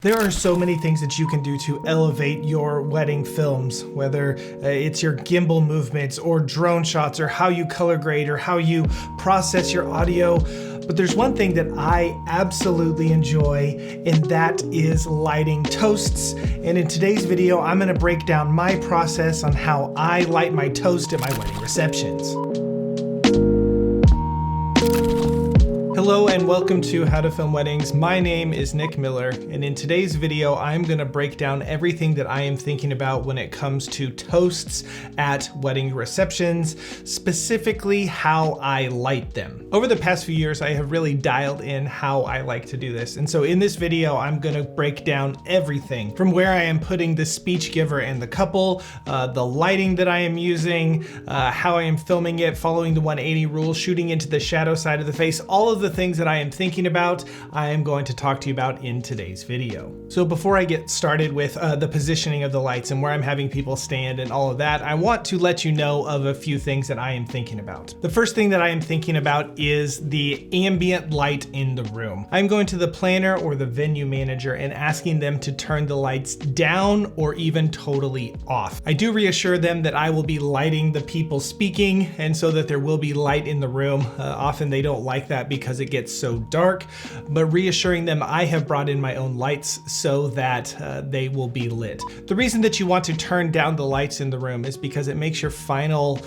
There are so many things that you can do to elevate your wedding films, whether it's your gimbal movements or drone shots or how you color grade or how you process your audio. But there's one thing that I absolutely enjoy, and that is lighting toasts. And in today's video, I'm gonna break down my process on how I light my toast at my wedding receptions. Hello and welcome to How to Film Weddings. My name is Nick Miller, and in today's video, I'm gonna break down everything that I am thinking about when it comes to toasts at wedding receptions, specifically how I light them. Over the past few years, I have really dialed in how I like to do this. And so in this video, I'm gonna break down everything from where I am putting the speech giver and the couple, the lighting that I am using, how I am filming it, following the 180 rule, shooting into the shadow side of the face, all of the things that I am thinking about, I am going to talk to you about in today's video. So before I get started with the positioning of the lights and where I'm having people stand and all of that, I want to let you know of a few things that I am thinking about. The first thing that I am thinking about is the ambient light in the room. I'm going to the planner or the venue manager and asking them to turn the lights down or even totally off. I do reassure them that I will be lighting the people speaking, and so that there will be light in the room. Often they don't like that because it gets so dark, but reassuring them I have brought in my own lights so that they will be lit. The reason that you want to turn down the lights in the room is because it makes your final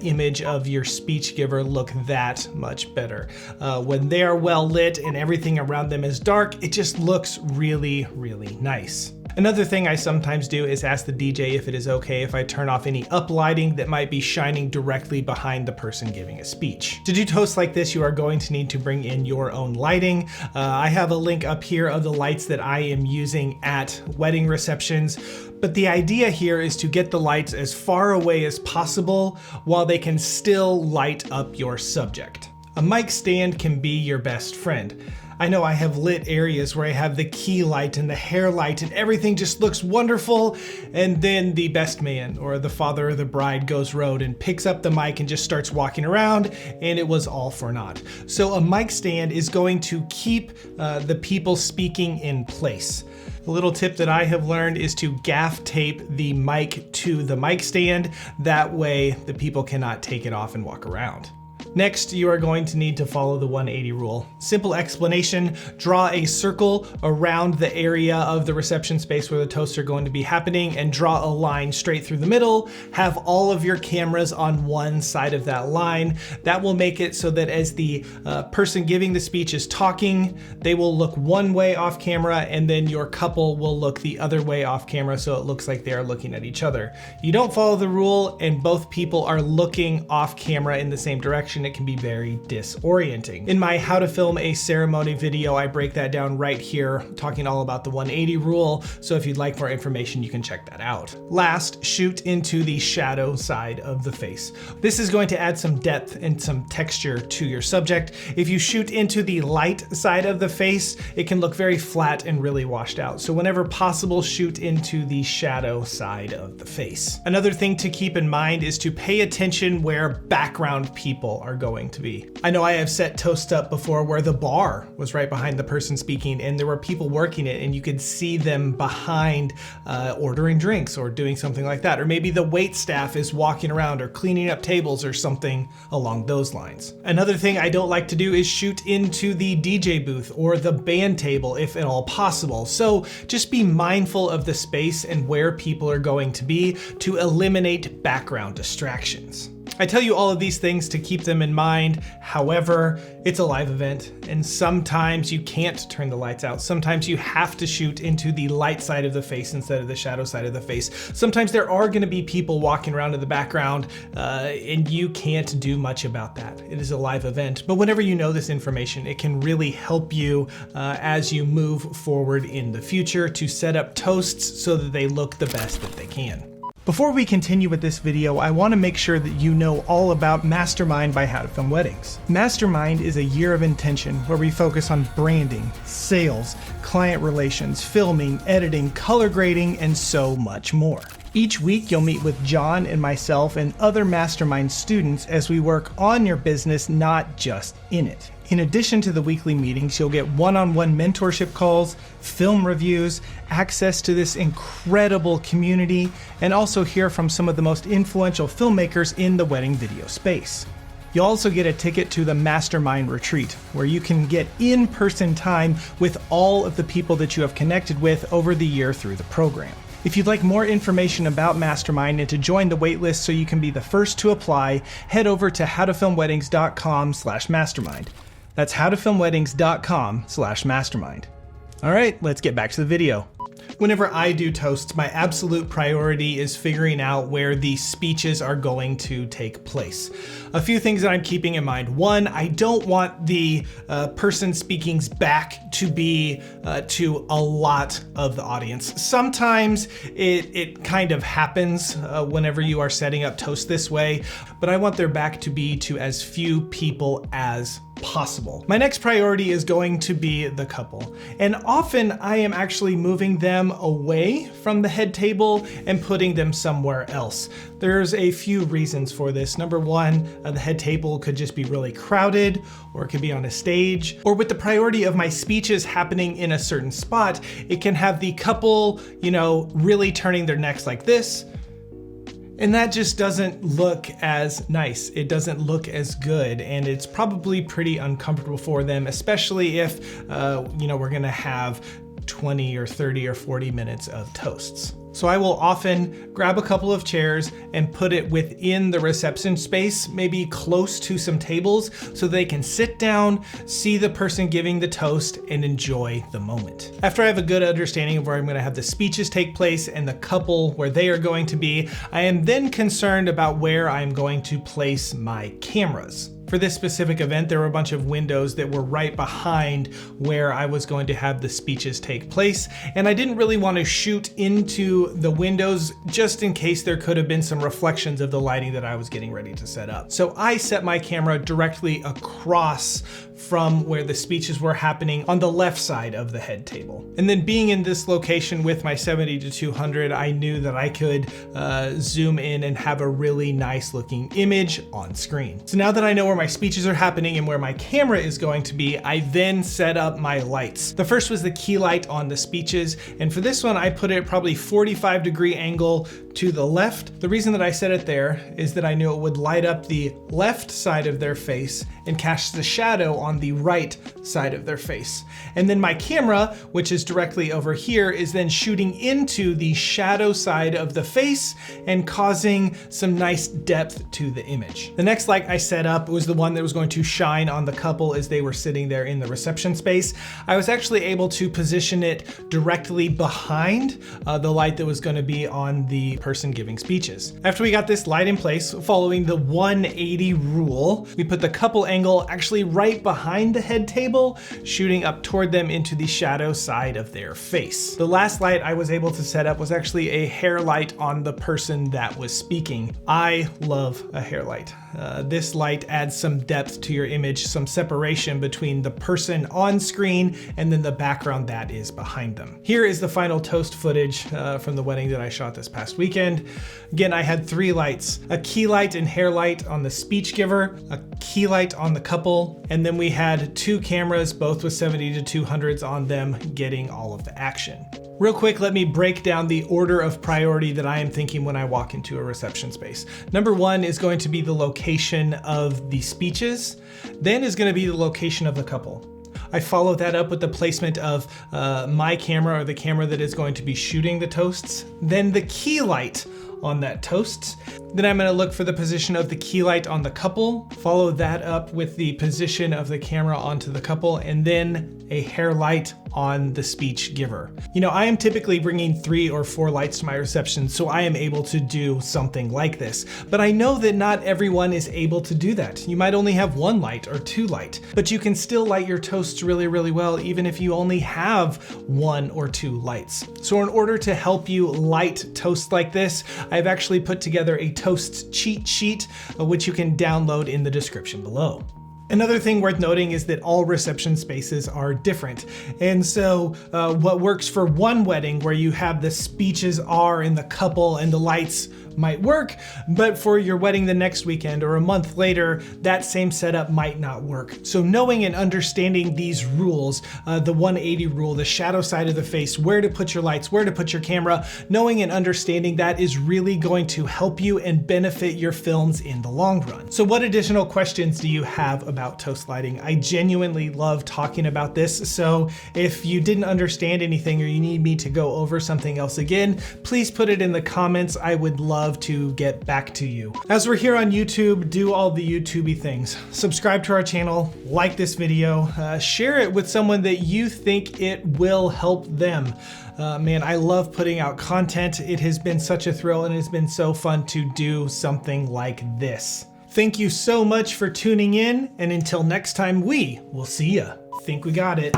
image of your speech giver look that much better. When they are well lit and everything around them is dark, it just looks really, really nice. Another thing I sometimes do is ask the DJ if it is okay if I turn off any up lighting that might be shining directly behind the person giving a speech. To do toasts like this, you are going to need to bring in your own lighting. I have a link up here of the lights that I am using at wedding receptions. But the idea here is to get the lights as far away as possible while they can still light up your subject. A mic stand can be your best friend. I know I have lit areas where I have the key light and the hair light and everything just looks wonderful, and then the best man or the father of the bride goes rogue and picks up the mic and just starts walking around, and it was all for naught. So a mic stand is going to keep the people speaking in place. A little tip that I have learned is to gaff tape the mic to the mic stand. That way the people cannot take it off and walk around. Next, you are going to need to follow the 180 rule. Simple explanation: draw a circle around the area of the reception space where the toasts are going to be happening and draw a line straight through the middle. Have all of your cameras on one side of that line. That will make it so that as the person giving the speech is talking, they will look one way off camera, and then your couple will look the other way off camera, so it looks like they are looking at each other. You don't follow the rule and both people are looking off camera in the same direction, it can be very disorienting. In my How to Film a Ceremony video, I break that down right here, talking all about the 180 rule, so if you'd like more information, you can check that out. Last, shoot into the shadow side of the face. This is going to add some depth and some texture to your subject. If you shoot into the light side of the face, it can look very flat and really washed out. So whenever possible, shoot into the shadow side of the face. Another thing to keep in mind is to pay attention where background people are going to be. I know I have set toasts up before where the bar was right behind the person speaking and there were people working it and you could see them behind ordering drinks or doing something like that. Or maybe the wait staff is walking around or cleaning up tables or something along those lines. Another thing I don't like to do is shoot into the DJ booth or the band table if at all possible. So just be mindful of the space and where people are going to be to eliminate background distractions. I tell you all of these things to keep them in mind. However, it's a live event and sometimes you can't turn the lights out. Sometimes you have to shoot into the light side of the face instead of the shadow side of the face. Sometimes there are going to be people walking around in the background and you can't do much about that. It is a live event. But whenever you know this information, it can really help you as you move forward in the future to set up toasts so that they look the best that they can. Before we continue with this video, I want to make sure that you know all about Mastermind by How to Film Weddings. Mastermind is a year of intention where we focus on branding, sales, client relations, filming, editing, color grading, and so much more. Each week, you'll meet with John and myself and other Mastermind students as we work on your business, not just in it. In addition to the weekly meetings, you'll get one-on-one mentorship calls, film reviews, access to this incredible community, and also hear from some of the most influential filmmakers in the wedding video space. You'll also get a ticket to the Mastermind retreat, where you can get in-person time with all of the people that you have connected with over the year through the program. If you'd like more information about Mastermind and to join the waitlist so you can be the first to apply, head over to howtofilmweddings.com/mastermind. That's howtofilmweddings.com/mastermind. All right, let's get back to the video. Whenever I do toasts, my absolute priority is figuring out where the speeches are going to take place. A few things that I'm keeping in mind. One, I don't want the person speaking's back to be to a lot of the audience. Sometimes it kind of happens whenever you are setting up toasts this way, but I want their back to be to as few people as possible. My next priority is going to be the couple. And often I am actually moving them away from the head table and putting them somewhere else. There's a few reasons for this. Number one, the head table could just be really crowded, or it could be on a stage, or with the priority of my speeches happening in a certain spot, it can have the couple, really turning their necks like this. And that just doesn't look as nice. It doesn't look as good, and it's probably pretty uncomfortable for them, especially if, we're gonna have 20 or 30 or 40 minutes of toasts. So I will often grab a couple of chairs and put it within the reception space, maybe close to some tables, so they can sit down, see the person giving the toast, and enjoy the moment. After I have a good understanding of where I'm going to have the speeches take place and the couple where they are going to be, I am then concerned about where I'm going to place my cameras. For this specific event, there were a bunch of windows that were right behind where I was going to have the speeches take place, and I didn't really want to shoot into the windows just in case there could have been some reflections of the lighting that I was getting ready to set up. So I set my camera directly across from where the speeches were happening on the left side of the head table. And then being in this location with my 70-200, I knew that I could zoom in and have a really nice looking image on screen. So now that I know where my speeches are happening and where my camera is going to be, I then set up my lights. The first was the key light on the speeches, and for this one I put it probably 45-degree angle to the left. The reason that I set it there is that I knew it would light up the left side of their face and cast the shadow on the right side of their face. And then my camera, which is directly over here, is then shooting into the shadow side of the face and causing some nice depth to the image. The next light I set up was the one that was going to shine on the couple as they were sitting there in the reception space. I was actually able to position it directly behind the light that was going to be on the person giving speeches. After we got this light in place, following the 180 rule, we put the couple angle actually right behind the head table, shooting up toward them into the shadow side of their face. The last light I was able to set up was actually a hair light on the person that was speaking. I love a hair light. This light adds some depth to your image, some separation between the person on screen and then the background that is behind them. Here is the final toast footage from the wedding that I shot this past weekend. Again, I had 3 lights, a key light and hair light on the speech giver, a key light on the couple, and then we had 2 cameras, both with 70-200s on them, getting all of the action. Real quick, let me break down the order of priority that I am thinking when I walk into a reception space. Number 1 is going to be the location of the speeches, then is going to be the location of the couple. I follow that up with the placement of my camera, or the camera that is going to be shooting the toasts, then the key light on that toast. Then I'm going to look for the position of the key light on the couple, follow that up with the position of the camera onto the couple, and then a hair light on the speech giver. I am typically bringing 3 or 4 lights to my reception, so I am able to do something like this. But I know that not everyone is able to do that. You might only have 1 light or 2 light, but you can still light your toasts really, really well, even if you only have 1 or 2 lights. So in order to help you light toasts like this, I've actually put together a toast cheat sheet, which you can download in the description below. Another thing worth noting is that all reception spaces are different. And so what works for one wedding where you have the speeches are in the couple and the lights might work, but for your wedding the next weekend or a month later, that same setup might not work. So knowing and understanding these rules, the 180 rule, the shadow side of the face, where to put your lights, where to put your camera, knowing and understanding that is really going to help you and benefit your films in the long run. So what additional questions do you have about toast lighting? I genuinely love talking about this. So if you didn't understand anything or you need me to go over something else again, please put it in the comments. I would love to get back to you. As we're here on YouTube, do all the YouTubey things. Subscribe to our channel, like this video, share it with someone that you think it will help them. Man, I love putting out content. It has been such a thrill and it's been so fun to do something like this. Thank you so much for tuning in, and until next time, we will see ya. Think we got it.